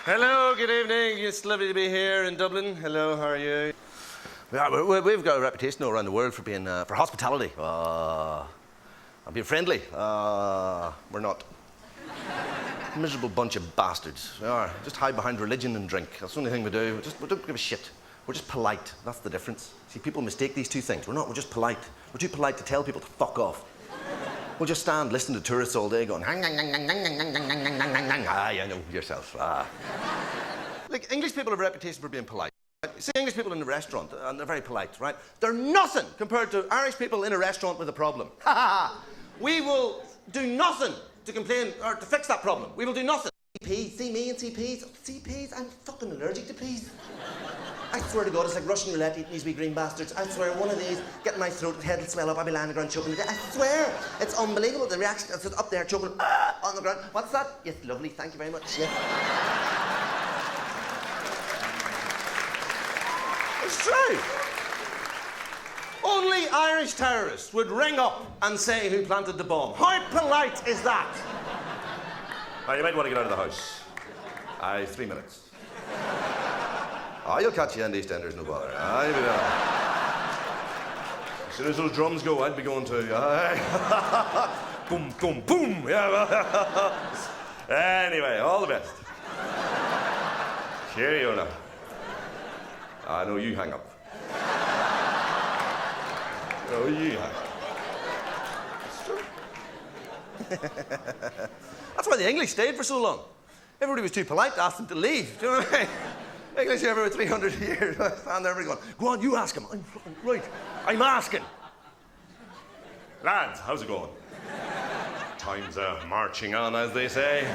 Hello, good evening. It's lovely to be here in Dublin. Hello, how are you? We've got a reputation all around the world for being for hospitality. And being friendly. We're not. Miserable bunch of bastards. We are. Just hide behind religion and drink. That's the only thing we do. We don't give a shit. We're just polite. That's the difference. See, people mistake these two things. We're not. We're just polite. We're too polite to tell people to fuck off. We'll just stand listening to tourists all day going, hang, you know yourself. Like, English people have a reputation for being polite. Right? You see English people in a restaurant, and they're very polite, right? They're nothing compared to Irish people in a restaurant with a problem. We will do nothing to complain or to fix that problem. We will do nothing. Peas, see me and see peas. See peas? I'm fucking allergic to peas. I swear to God, it's like Russian roulette eating these wee green bastards. I swear, one of these, get my throat, head will swell up, I'll be lying on the ground choking to death. I swear, it's unbelievable, the reaction. It's up there choking on the ground. What's that? Yes, lovely, thank you very much. Yes. It's true. Only Irish terrorists would ring up and say who planted the bomb. How polite is that? Now, you might want to get out of the house. 3 minutes. You'll catch you in the EastEnders, no bother. You'll be there. As soon as those drums go, I'd be going too. Boom, boom, boom. Yeah. Anyway, all the best. Cheerio now. I know you hang up. Oh, you hang up. It's true. That's why the English stayed for so long. Everybody was too polite to ask them to leave. Do you know what I mean? English here for 300 years. I stand there going, go on, you ask him. I'm fucking right. I'm asking. Lads, how's it going? Time's marching on, as they say.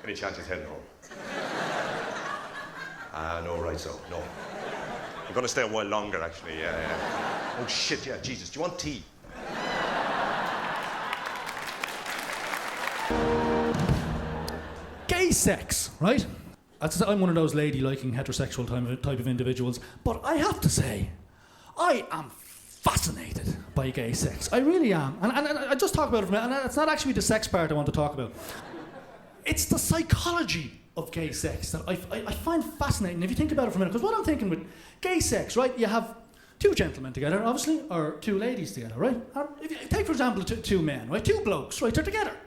Any chance he's heading home? No, right so, no. I'm going to stay a while longer, actually, yeah. Oh, shit, yeah, Jesus, do you want tea? Gay sex, right? I'm one of those lady-liking heterosexual type of individuals, but I have to say, I am fascinated by gay sex. I really am. And I just talk about it for a minute, and it's not actually the sex part I want to talk about. It's the psychology of gay sex that I find fascinating, if you think about it for a minute. Because what I'm thinking with gay sex, right, you have two gentlemen together, obviously, or two ladies together, right? Or if you take, for example, two men, right? Two blokes, right? They're together.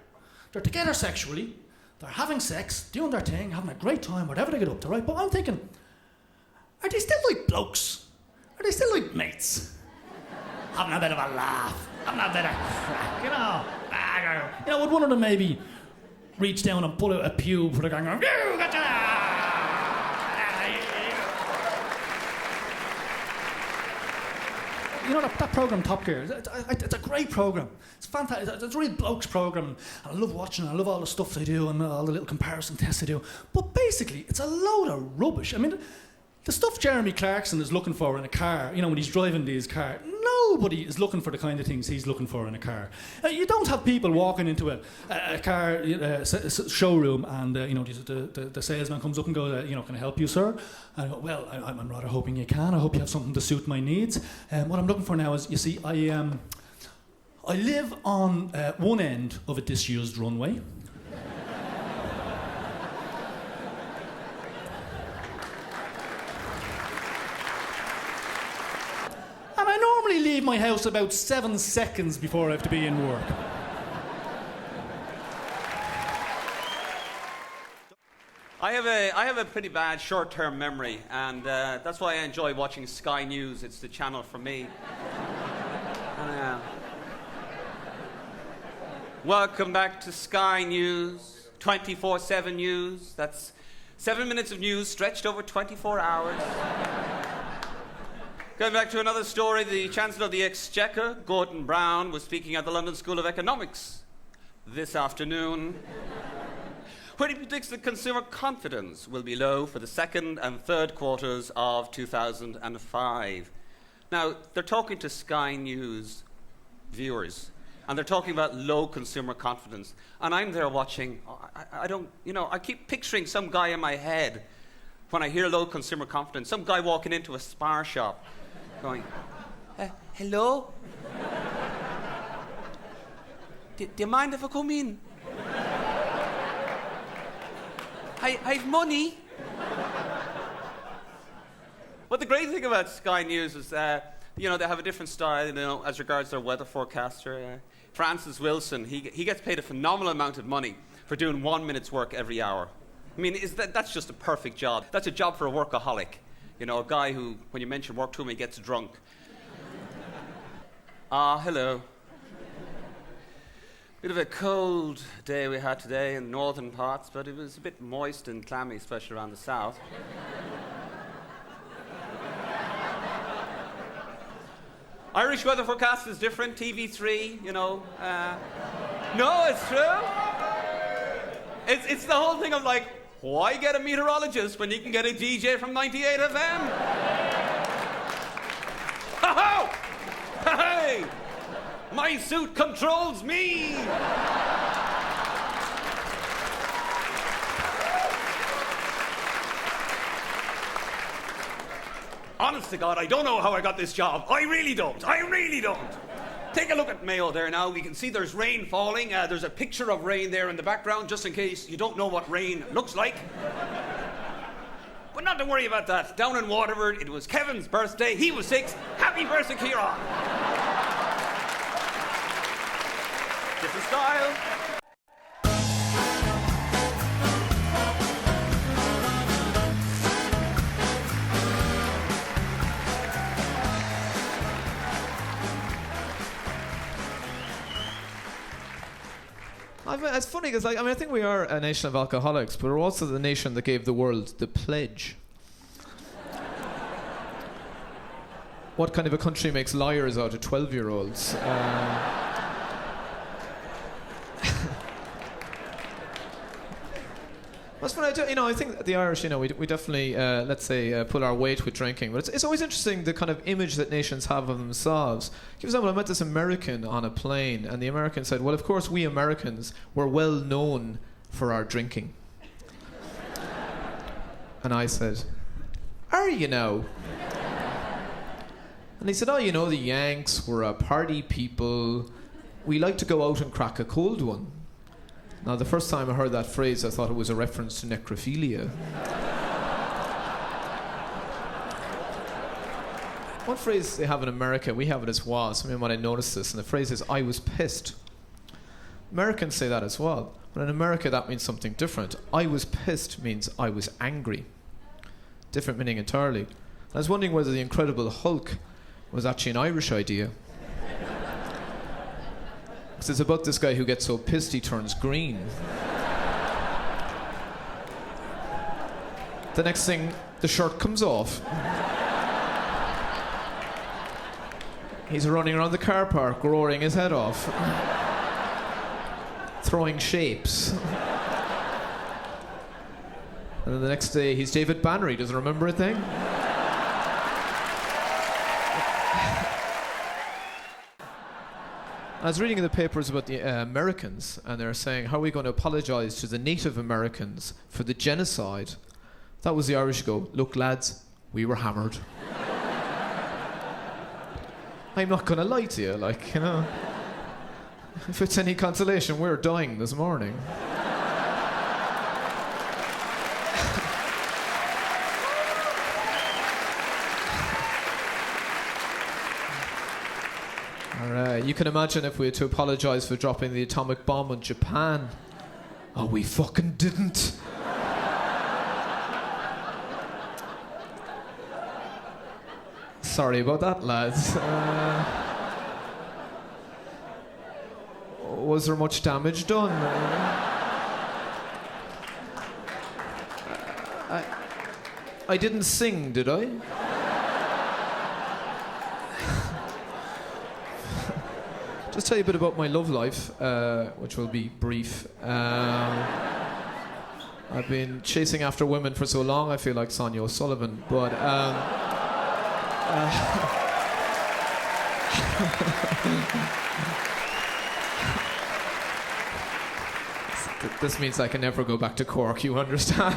They're together sexually. They're having sex, doing their thing, having a great time, whatever they get up to, right? But I'm thinking, are they still like blokes? Are they still like mates? Having a bit of a laugh, having a bit of crack, you know? You know, would one of them maybe reach down and pull out a pube for the gang going, you gotcha! You know that programme Top Gear? It's a great programme. It's fantastic. It's a real blokes programme. And I love watching it. I love all the stuff they do and all the little comparison tests they do. But basically, it's a load of rubbish. I mean, the stuff Jeremy Clarkson is looking for in a car, you know, when he's driving his car, nobody is looking for the kind of things he's looking for in a car. You don't have people walking into a car showroom and, you know, the salesman comes up and goes, you know, can I help you, sir? And I go, well, I'm rather hoping you can. I hope you have something to suit my needs. What I'm looking for now is, you see, I live on one end of a disused runway. And I normally leave my house about 7 seconds before I have to be in work. I have a pretty bad short-term memory, and that's why I enjoy watching Sky News. It's the channel for me. Welcome back to Sky News, 24/7 news. That's 7 minutes of news stretched over 24 hours. Going back to another story, the Chancellor of the Exchequer, Gordon Brown, was speaking at the London School of Economics this afternoon, where he predicts that consumer confidence will be low for the second and third quarters of 2005. Now, they're talking to Sky News viewers, and they're talking about low consumer confidence. And I'm there watching, I keep picturing some guy in my head when I hear low consumer confidence, some guy walking into a spar shop going, hello? Do you mind if I come in? I've money. But the great thing about Sky News is that, they have a different style, as regards their weather forecaster. Francis Wilson, he gets paid a phenomenal amount of money for doing 1 minute's work every hour. I mean, that's just a perfect job. That's a job for a workaholic. A guy who, when you mention work to him, he gets drunk. Hello. Bit of a cold day we had today in northern parts, but it was a bit moist and clammy, especially around the south. Irish weather forecast is different, TV3, No, it's true. It's the whole thing of like, why get a meteorologist when you can get a DJ from 98 FM? Ho-ho! Hey! My suit controls me! Honest to God, I don't know how I got this job. I really don't. Take a look at Mayo there now. We can see there's rain falling. There's a picture of rain there in the background, just in case you don't know what rain looks like. But not to worry about that. Down in Waterford, it was Kevin's birthday. He was 6. Happy birthday, Kieran. Different style. It's funny because, I think we are a nation of alcoholics, but we're also the nation that gave the world the pledge. What kind of a country makes liars out of 12-year-olds? That's what I do. I think the Irish, we definitely, pull our weight with drinking. But it's always interesting the kind of image that nations have of themselves. For example, I met this American on a plane, and the American said, well, of course, we Americans were well known for our drinking. And I said, are you now? And he said, the Yanks were a party people. We like to go out and crack a cold one. Now, the first time I heard that phrase, I thought it was a reference to necrophilia. One phrase they have in America, we have it as was. When I noticed this, and the phrase is, I was pissed. Americans say that as well. But in America, that means something different. I was pissed means I was angry. Different meaning entirely. I was wondering whether the Incredible Hulk was actually an Irish idea. Because it's about this guy who gets so pissed he turns green. The next thing, the shirt comes off. He's running around the car park, roaring his head off. Throwing shapes. And then the next day, he's David Banner. He doesn't remember a thing. I was reading in the papers about the Americans, and they're saying, how are we going to apologise to the Native Americans for the genocide? That was the Irish go, look lads, we were hammered. I'm not going to lie to you, if it's any consolation, we're dying this morning. You can imagine if we had to apologise for dropping the atomic bomb on Japan. Oh, we fucking didn't. Sorry about that, lads. Was there much damage done? I didn't sing, did I? Just tell you a bit about my love life, which will be brief. I've been chasing after women for so long, I feel like Sonia O'Sullivan, but... This means I can never go back to Cork, you understand?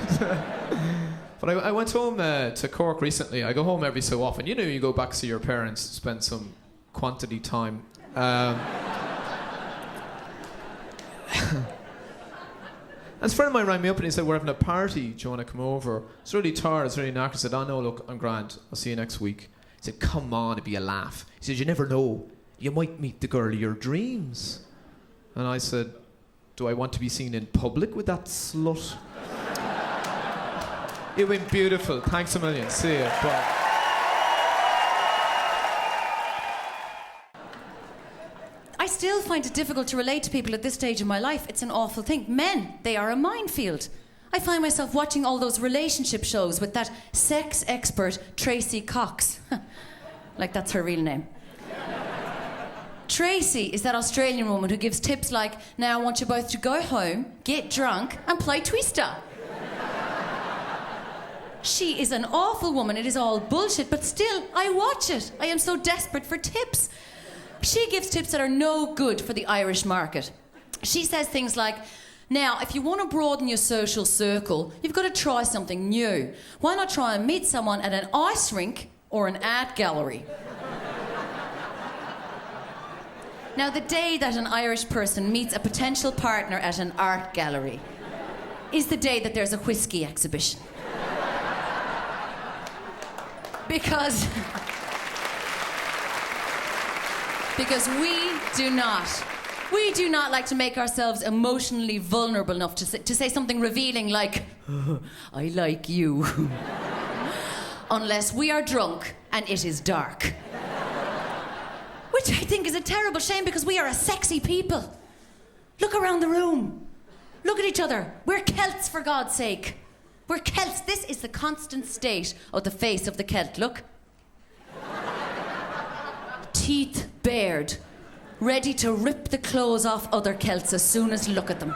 But I went home to Cork recently. I go home every so often. You go back to see your parents, spend some quantity time. And a friend of mine rang me up and he said, we're having a party, do you want to come over? It's really tired, it's really knackered. I said, oh no, look, I'm grand. I'll see you next week. He said, come on, it'd be a laugh. He said, you never know. You might meet the girl of your dreams. And I said, do I want to be seen in public with that slut? It went beautiful. Thanks a million. See you. Bye. I still find it difficult to relate to people at this stage of my life. It's an awful thing. Men, they are a minefield. I find myself watching all those relationship shows with that sex expert Tracy Cox. Like that's her real name. Tracy is that Australian woman who gives tips like, now I want you both to go home, get drunk, and play Twister. She is an awful woman. It is all bullshit, but still, I watch it. I am so desperate for tips. She gives tips that are no good for the Irish market. She says things like, now, if you want to broaden your social circle, you've got to try something new. Why not try and meet someone at an ice rink or an art gallery? Now, the day that an Irish person meets a potential partner at an art gallery is the day that there's a whiskey exhibition. Because we do not like to make ourselves emotionally vulnerable enough to say something revealing like, I like you. Unless we are drunk and it is dark. Which I think is a terrible shame because we are a sexy people. Look around the room. Look at each other. We're Celts, for God's sake. We're Celts. This is the constant state of the face of the Celt. Look. Teeth bared, ready to rip the clothes off other Celts as soon as look at them.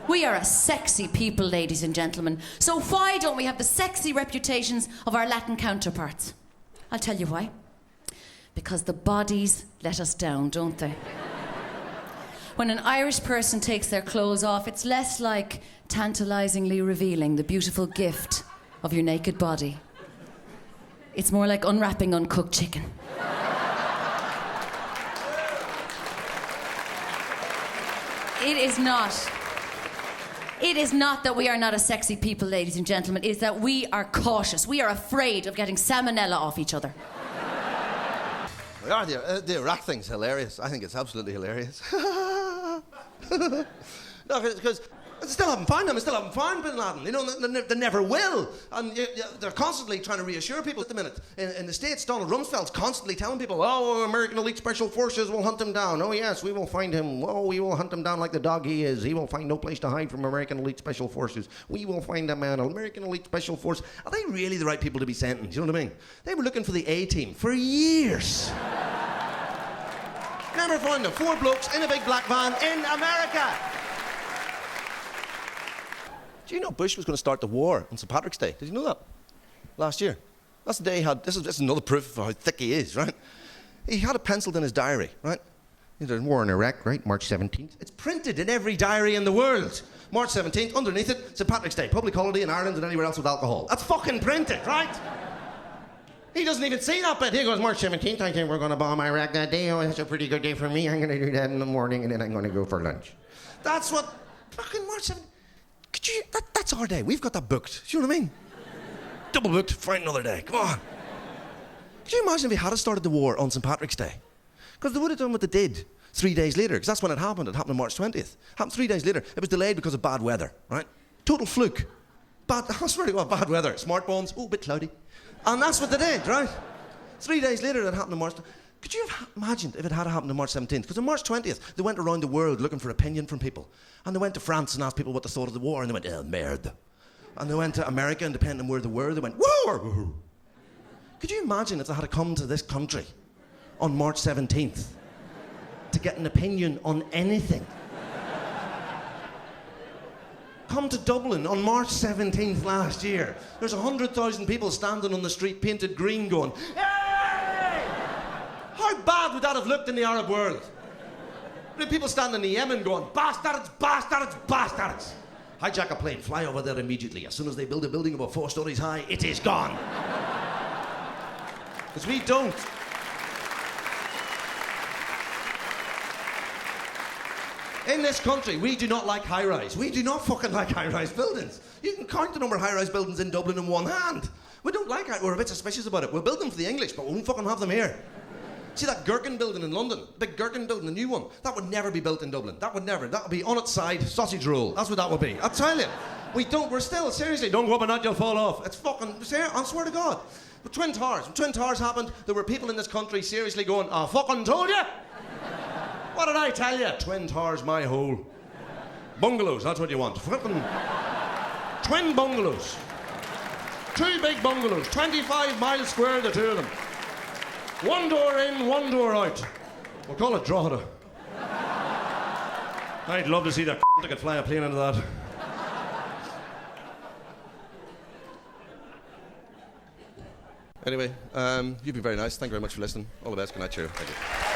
We are a sexy people, ladies and gentlemen. So why don't we have the sexy reputations of our Latin counterparts? I'll tell you why. Because the bodies let us down, don't they? When an Irish person takes their clothes off, it's less like tantalisingly revealing the beautiful gift of your naked body. It's more like unwrapping uncooked chicken. It is not that we are not a sexy people, ladies and gentlemen. It is that we are cautious. We are afraid of getting salmonella off each other. We are. The Iraq thing's hilarious. I think it's absolutely hilarious. No, because I still haven't found them. I still haven't found Bin Laden. You know, they never will. And they're constantly trying to reassure people at the minute. In the States, Donald Rumsfeld's constantly telling people, oh, American elite special forces will hunt him down. Oh, yes, we will find him. Oh, we will hunt him down like the dog he is. He will find no place to hide from American elite special forces. We will find a man, American elite special force. Are they really the right people to be sentenced? You know what I mean? They were looking for the A-team for years. Never found them. 4 blokes in a big black van in America. Do you know Bush was going to start the war on St. Patrick's Day? Did you know that? Last year. That's the day he had... This is another proof of how thick he is, right? He had it penciled in his diary, right? There's war in Iraq, right? March 17th. It's printed in every diary in the world. March 17th, underneath it, St. Patrick's Day, public holiday in Ireland and anywhere else with alcohol. That's fucking printed, right? He doesn't even see that bit. He goes, March 17th, I think we're going to bomb Iraq that day. Oh, that's a pretty good day for me. I'm going to do that in the morning and then I'm going to go for lunch. That's what... Fucking March 17th... Could you... That's our day. We've got that booked. Do you know what I mean? Double booked. Find another day. Come on. Could you imagine if he had started the war on St. Patrick's Day? Because they would have done what they did 3 days later, because that's when it happened. It happened on March 20th. Happened 3 days later. It was delayed because of bad weather, right? Total fluke. I swear to God, bad weather. Smartphones, a bit cloudy. And that's what they did, right? 3 days later, it happened on March... Could you have imagined if it had happened on March 17th? Because on March 20th, they went around the world looking for opinion from people. And they went to France and asked people what they thought of the war, and they went, merde. And they went to America, and depending on where they were, they went, war! Could you imagine if they had come to this country on March 17th to get an opinion on anything? Come to Dublin on March 17th last year. There's 100,000 people standing on the street painted green going, hey! How bad would that have looked in the Arab world? People standing in Yemen going, bastards, bastards, bastards. Hijack a plane, fly over there immediately. As soon as they build a building about 4 stories high, it is gone. Because we don't. In this country, we do not like high-rise. We do not fucking like high-rise buildings. You can count the number of high-rise buildings in Dublin in one hand. We don't like it. We're a bit suspicious about it. We'll build them for the English, but we won't fucking have them here. See that Gherkin building in London? The big Gherkin building, the new one? That would never be built in Dublin. That would never. That would be on its side, sausage roll. That's what that would be. I tell you. We're still, seriously, don't go up and that, you'll fall off. It's fucking, I swear to God. But Twin Towers, when Twin Towers happened, there were people in this country seriously going, I fucking told you! What did I tell you? Twin Towers, my hole. Bungalows, that's what you want. Fucking twin bungalows. 2 big bungalows, 25 miles square, the 2 of them. 1 door in, 1 door out. We'll call it Drogheda. I'd love to see that I could fly a plane into that. Anyway, you've been very nice. Thank you very much for listening. All the best. Good night, cheerio. Thank you.